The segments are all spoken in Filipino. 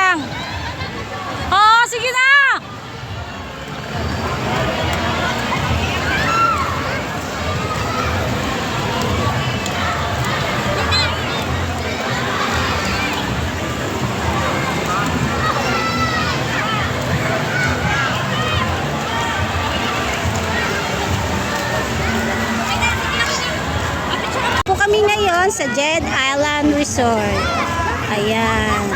lang. Oh, sige na. Po kami ngayon sa Jed Island Resort. Ayan.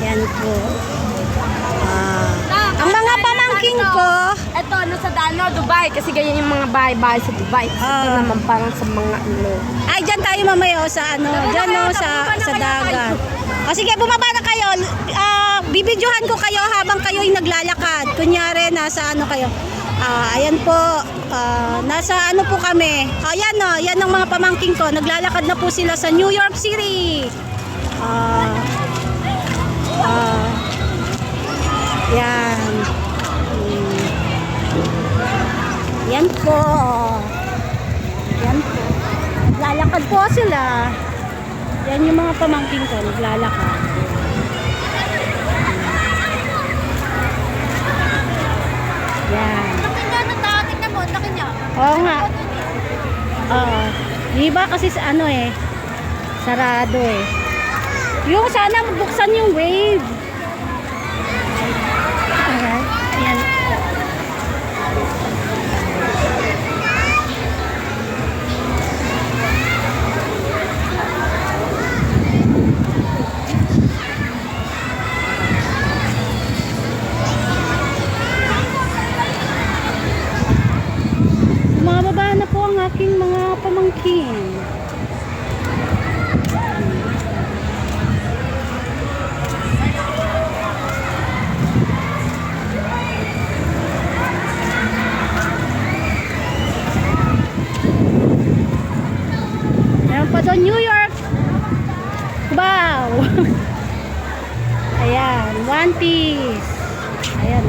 Yan po. Ang mga pamangking ko. Ito, sa Dano, Dubai. Kasi ganyan yung mga bahay-bahay sa Dubai. Ito naman parang sa mga ano. Ay, dyan tayo mamaya sa ano. Dyan sa dagat. O sige, bumaba na kayo. Bibidyohan ko kayo habang kayo'y naglalakad. Kunyari, nasa ano kayo. Ayan po. Nasa ano po kami. Ayan o, yan ang mga pamangking ko. Naglalakad na po sila sa New York City. Yan. Yan po. Yan po. Naglalakad po sila. Yan yung mga pamangking ko. Naglalakad. Yan. Tingnan mo, laki niya. Oo nga. Di ba kasi sa ano sarado Yung sana buksan yung wave. Ayan. Ayan. Bumababa na po ang aking mga pamangkin. Meron pa doon New York. Wow! Ayan, One Piece. Ayan.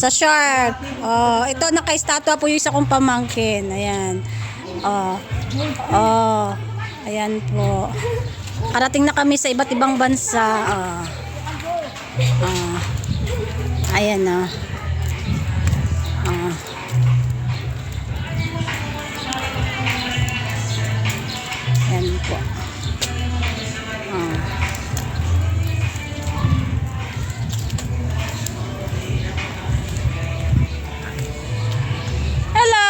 Sa shark. Oh, ito naka-estatwa po yung isa kong pamangkin. Ayan. Oh. Oh. Ayan po. Karating na kami sa iba't ibang bansa. Oh. Oh. Ayan oh. Oh. Ayan po. Oh. Hello.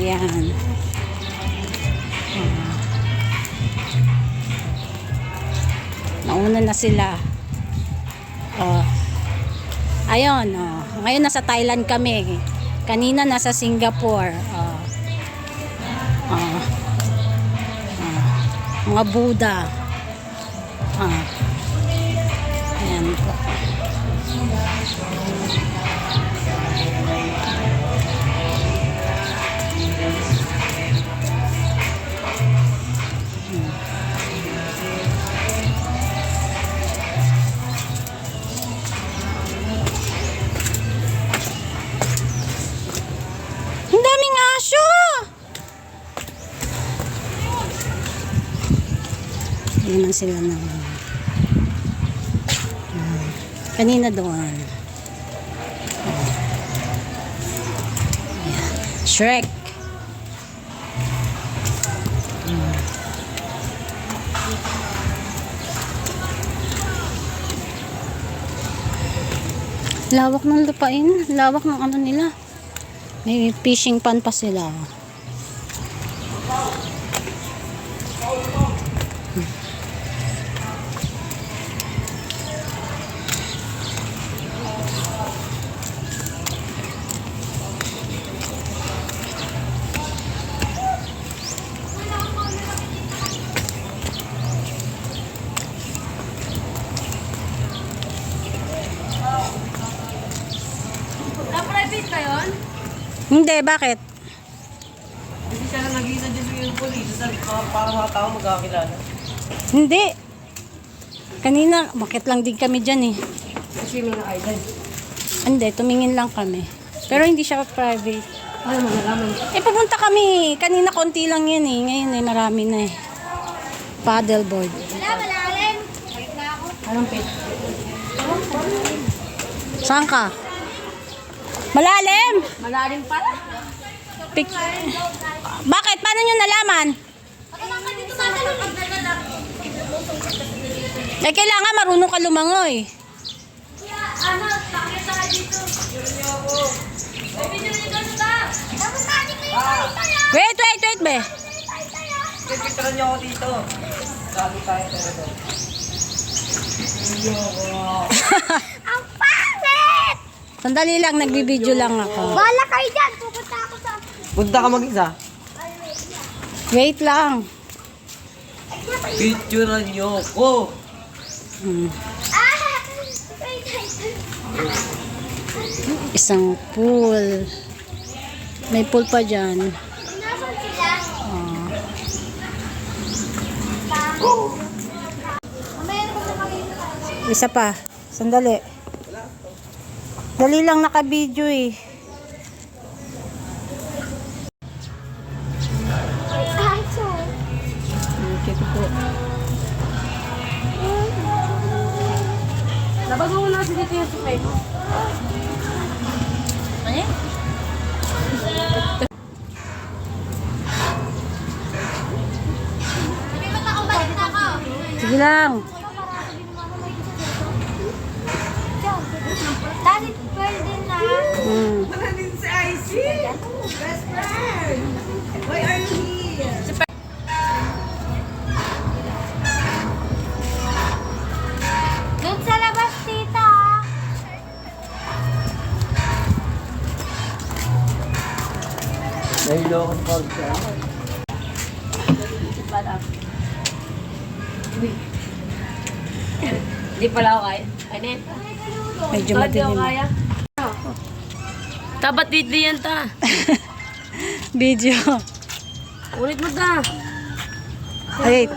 Yan. Nauna na sila. Oh. Ayun, oh. Ngayon nasa Thailand kami. Kanina nasa Singapore. Oh. Oh. Oh. Mga Buddha. Ah. Ayan po. Ang daming aso! Hindi naman sila naman. Kanina doon. Ayan. Shrek. Lawak ng lupain. Lawak ng ano nila. May fishing pan pa sila. Na-private ba yun? Hindi, bakit? Hindi siya lang nag-iisa dyan sa yung police. Para mga tao magkakilala. Hindi. Kanina, bakit lang din kami dyan eh. Swimming na kayo dyan. Hindi, tumingin lang kami. Pero hindi siya private. Ano mo nalaman? Eh, pupunta kami. Kanina konti lang yan eh. Ngayon eh, marami na eh. Paddleboard. Anong pit? Saan ka? Malalim! Malalim pala. Bakit? Paano nyo nalaman? Eh, kailangan marunong ka lumangoy. Ano? Bakit tayo dito? Wait, be. Picturean niyo ako dito. Sabi tayo talaga. Ang pangit! Sandali lang, nagbibideo lang ako. Bala kayo dyan! Pupunta ako sa... Punta ka mag-isa. Wait lang. Picturean niyo ako. Isang pool. May pool pa dyan. Nasaan sila? Isa pa. Sandali. Dali lang naka-video eh. Aso. Okay po. Labas mo na dito yung supply mo. Ano? Sige lang. Dali, pwede na. Din si IC. Best friend. Why are you here? Doon sa labas, tita. Nahilo ako sa pagka. Hindi pala ako kaya. Kainin. Medyo madilim. Tabat dito yan ta. Video. Ulit mo ta. Ay,